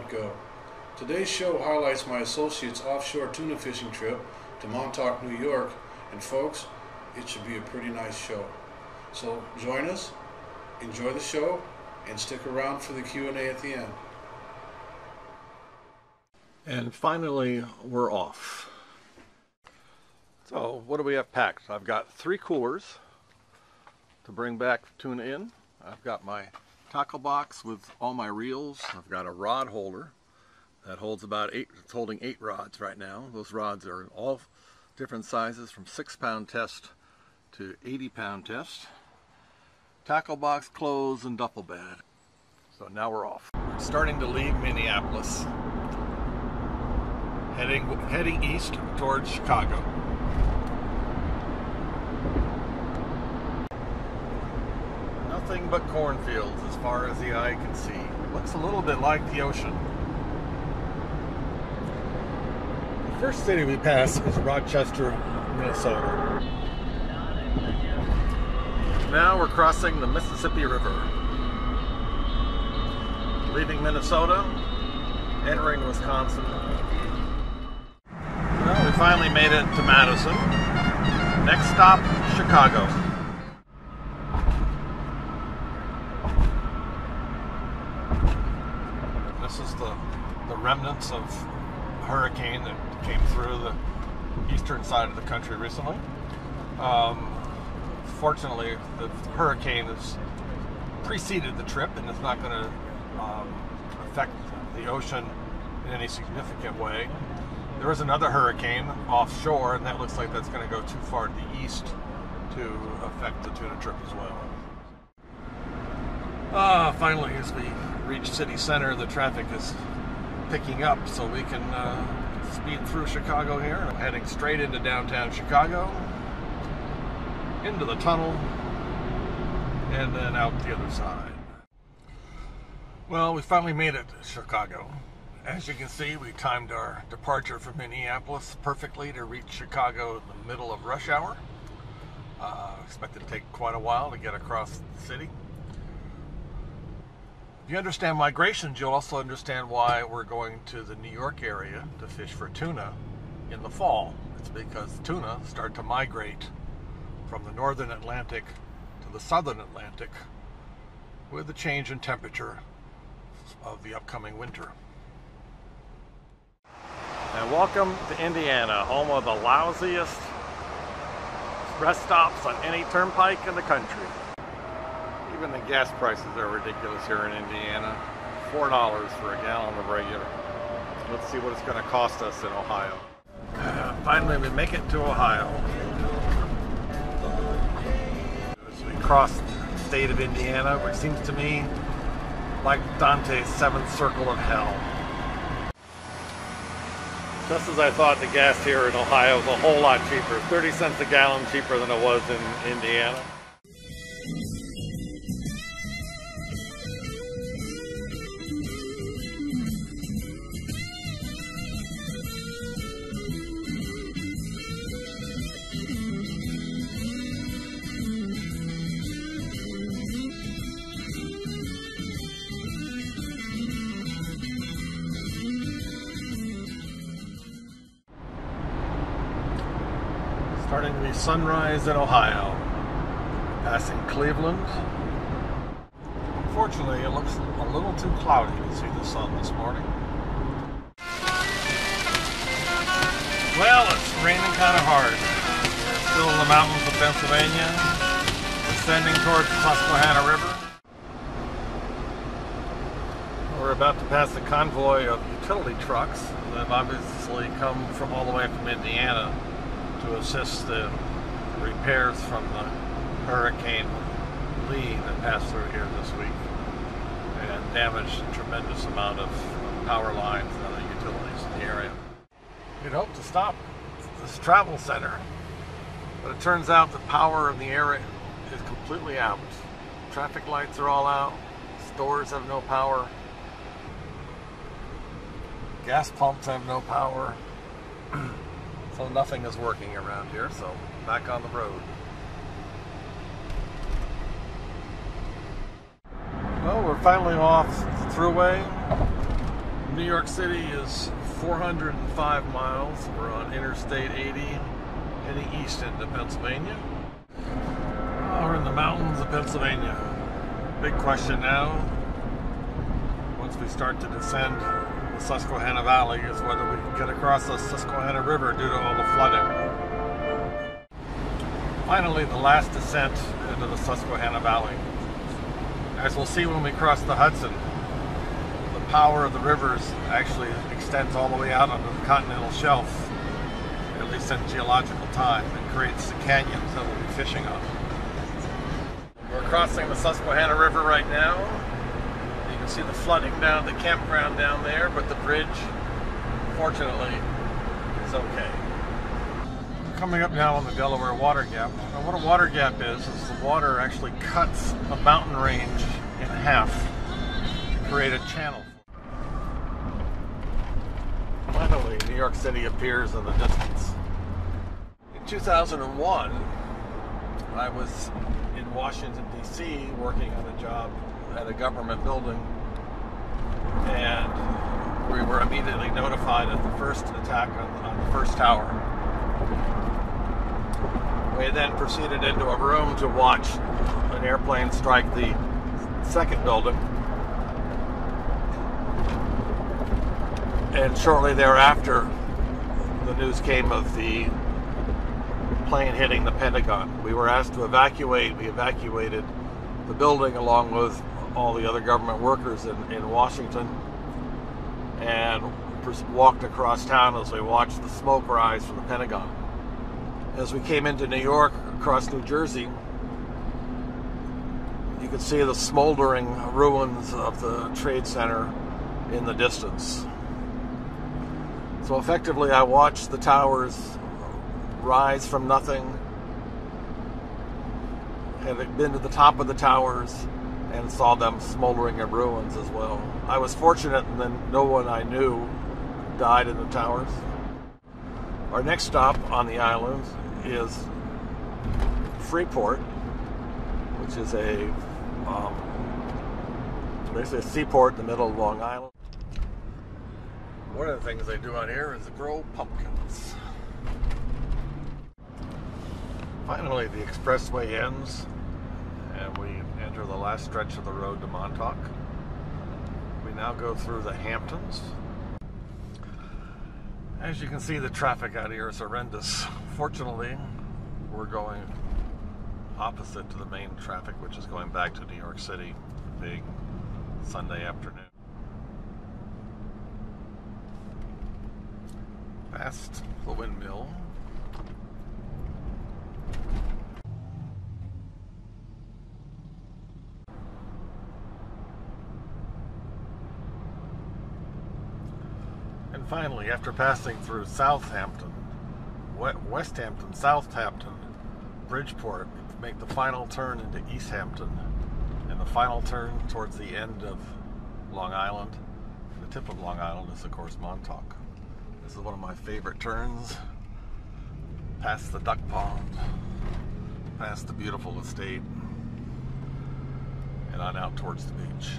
don't go. Today's show highlights my associate's offshore tuna fishing trip to Montauk, New York, and folks, it should be a pretty nice show. So join us, enjoy the show, and stick around for the Q&A at the end. And finally, we're off. So what do we have packed? I've got 3 coolers to bring back tuna in. I've got my tackle box with all my reels. I've got a rod holder that holds about 8, it's holding 8 rods right now. Those rods are all different sizes from 6-pound test to 80-pound test. Tackle box, clothes, and duffel bag. So now we're off. We're starting to leave Minneapolis, heading east towards Chicago. Nothing but cornfields as far as the eye can see. It looks a little bit like the ocean. The first city we pass is Rochester, Minnesota. Now we're crossing the Mississippi River, leaving Minnesota, entering Wisconsin. Well, we finally made it to Madison. Next stop, Chicago. This is the remnants of a hurricane that came through the eastern side of the country recently. Fortunately, the hurricane has preceded the trip and it's not going to affect the ocean in any significant way. There is another hurricane offshore, and that looks like that's going to go too far to the east to affect the tuna trip as well. Finally, as we reach city center, the traffic is picking up, so we can speed through Chicago here. I'm heading straight into downtown Chicago, into the tunnel, and then out the other side. Well, we finally made it to Chicago. As you can see, we timed our departure from Minneapolis perfectly to reach Chicago in the middle of rush hour. Expect it to take quite a while to get across the city. If you understand migrations, you'll also understand why we're going to the New York area to fish for tuna in the fall. It's because tuna start to migrate from the northern Atlantic to the southern Atlantic with the change in temperature of the upcoming winter. And welcome to Indiana, home of the lousiest rest stops on any turnpike in the country. Even the gas prices are ridiculous here in Indiana. $4 for a gallon of regular. Let's see what it's going to cost us in Ohio. Finally, we make it to Ohio. As we cross the state of Indiana, which seems to me like Dante's 7th circle of hell. Just as I thought, the gas here in Ohio is a whole lot cheaper. 30 cents a gallon cheaper than it was in Indiana. Starting to be sunrise in Ohio, passing Cleveland. Unfortunately, it looks a little too cloudy to see the sun this morning. Well, it's raining kind of hard. We're still in the mountains of Pennsylvania, descending towards the Susquehanna River. We're about to pass a convoy of utility trucks that have obviously come from all the way from Indiana to assist the repairs from the Hurricane Lee that passed through here this week and damaged a tremendous amount of power lines and other utilities in the area. We'd hoped to stop this travel center, but it turns out the power in the area is completely out. Traffic lights are all out, stores have no power, gas pumps have no power. So nothing is working around here, so back on the road. Well, we're finally off the thruway. New York City is 405 miles. We're on Interstate 80 heading east into Pennsylvania. We're in the mountains of Pennsylvania. Big question now, once we start to descend the Susquehanna Valley, is whether we can get across the Susquehanna River due to all the flooding. Finally, the last descent into the Susquehanna Valley. As we'll see when we cross the Hudson, the power of the rivers actually extends all the way out onto the continental shelf, at least in geological time, and creates the canyons that we'll be fishing on. We're crossing the Susquehanna River right now. You can see the flooding down at the campground down there, but the bridge, fortunately, is okay. We're coming up now on the Delaware Water Gap. Now, what a water gap is the water actually cuts a mountain range in half to create a channel. Finally, New York City appears in the distance. In 2001, I was in Washington, D.C. working on a job at a government building, and we were immediately notified of the first attack on the first tower. We then proceeded into a room to watch an airplane strike the second building, and shortly thereafter the news came of the plane hitting the Pentagon. We were asked to evacuate. We evacuated the building along with all the other government workers in Washington, and walked across town as we watched the smoke rise from the Pentagon. As we came into New York, across New Jersey, you could see the smoldering ruins of the Trade Center in the distance. So effectively, I watched the towers rise from nothing, had been to the top of the towers, and saw them smoldering in ruins as well. I was fortunate in that no one I knew died in the towers. Our next stop on the island is Freeport, which is basically a seaport in the middle of Long Island. One of the things they do out here is grow pumpkins. Finally, the expressway ends, and we enter the last stretch of the road to Montauk. We now go through the Hamptons. As you can see, the traffic out here is horrendous. Fortunately, we're going opposite to the main traffic, which is going back to New York City, big Sunday afternoon. Past the windmill. And finally, after passing through Southampton, Westhampton, Southampton, Bridgeport, make the final turn into Easthampton, and the final turn towards the end of Long Island. The tip of Long Island is, of course, Montauk. This is one of my favorite turns. Past the duck pond, past the beautiful estate, and on out towards the beach.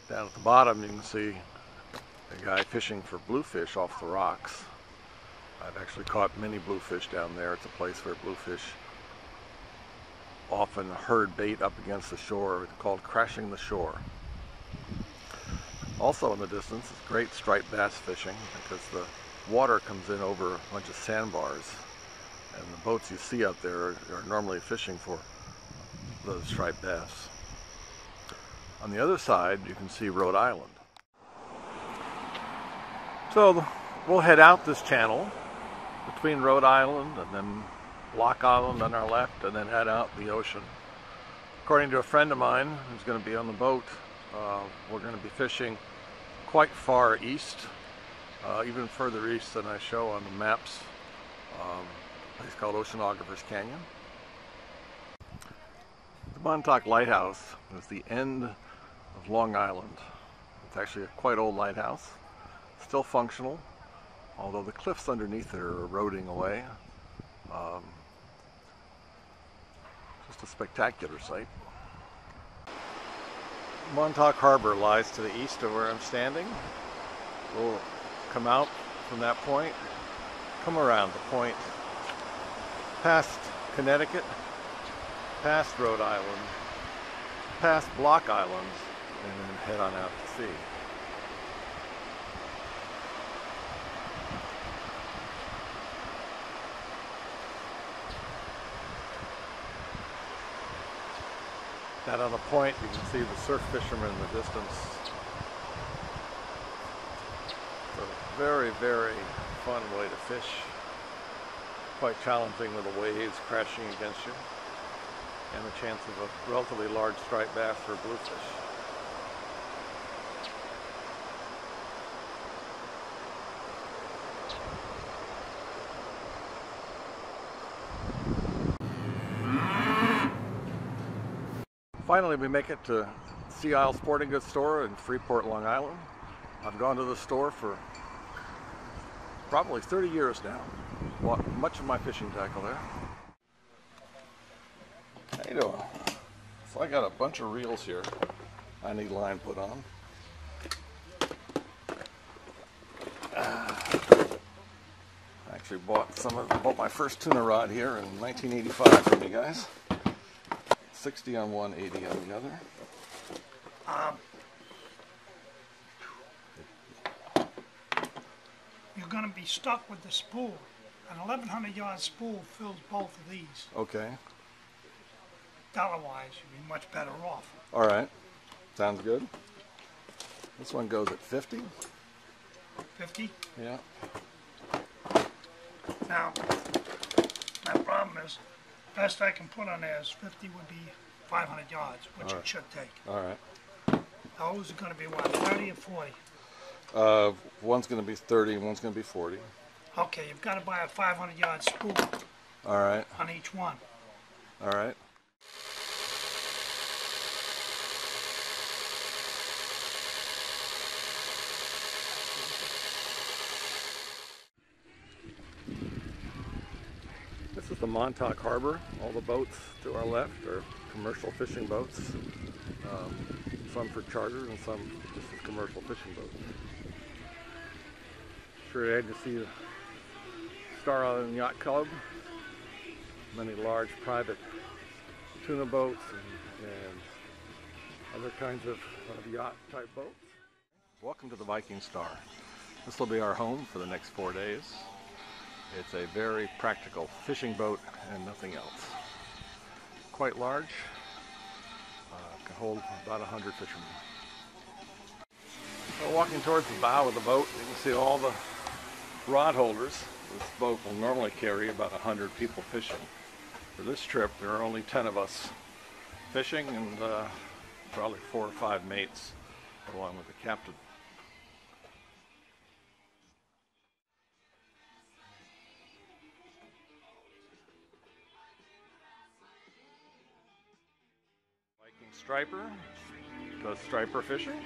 Down at the bottom, you can see a guy fishing for bluefish off the rocks. I've actually caught many bluefish down there. It's a place where bluefish often herd bait up against the shore. It's called crashing the shore. Also in the distance is great striped bass fishing, because the water comes in over a bunch of sandbars, and the boats you see out there are normally fishing for those striped bass. On the other side, you can see Rhode Island. So we'll head out this channel between Rhode Island and then Block Island on our left, and then head out the ocean. According to a friend of mine who's going to be on the boat, we're going to be fishing quite far east, even further east than I show on the maps. A place called Oceanographer's Canyon. The Montauk Lighthouse is the end of Long Island. It's actually a quite old lighthouse, still functional, although the cliffs underneath it are eroding away. Just a spectacular sight. Montauk Harbor lies to the east of where I'm standing. We'll come out from that point, come around the point, past Connecticut, past Rhode Island, past Block Islands, and then head on out to sea. Out on the point, you can see the surf fishermen in the distance. It's a very, very fun way to fish. Quite challenging with the waves crashing against you, and the chance of a relatively large striped bass or bluefish. Finally, we make it to Sea Isle Sporting Goods store in Freeport, Long Island. I've gone to the store for probably 30 years now. Bought much of my fishing tackle there. How you doing? So I got a bunch of reels here I need line put on. I actually bought my first tuna rod here in 1985 from you guys. 60 on one, 80 on the other. You're going to be stuck with the spool. An 1100 yard spool fills both of these. Okay. Dollar-wise, you'd be much better off. All right. Sounds good. This one goes at 50. 50? Yeah. Now, my problem is, best I can put on there is 50 would be 500 yards, which it should take. All right. Those are going to be what, 30 or 40? One's going to be 30 and one's going to be 40. Okay, you've got to buy a 500 yard spool All right. on each one. All right. This is the Montauk Harbor. All the boats to our left are commercial fishing boats. Some for charter and some just as commercial fishing boats. Sure glad to see the Star Island Yacht Club. Many large private tuna boats and other kinds of yacht type boats. Welcome to the Viking Star. This will be our home for the next 4 days. It's a very practical fishing boat and nothing else. Quite large, can hold about 100 fishermen. So walking towards the bow of the boat, you can see all the rod holders. This boat will normally carry about 100 people fishing. For this trip, there are only 10 of us fishing and probably 4 or 5 mates along with the captain. Viking striper does striper fishing.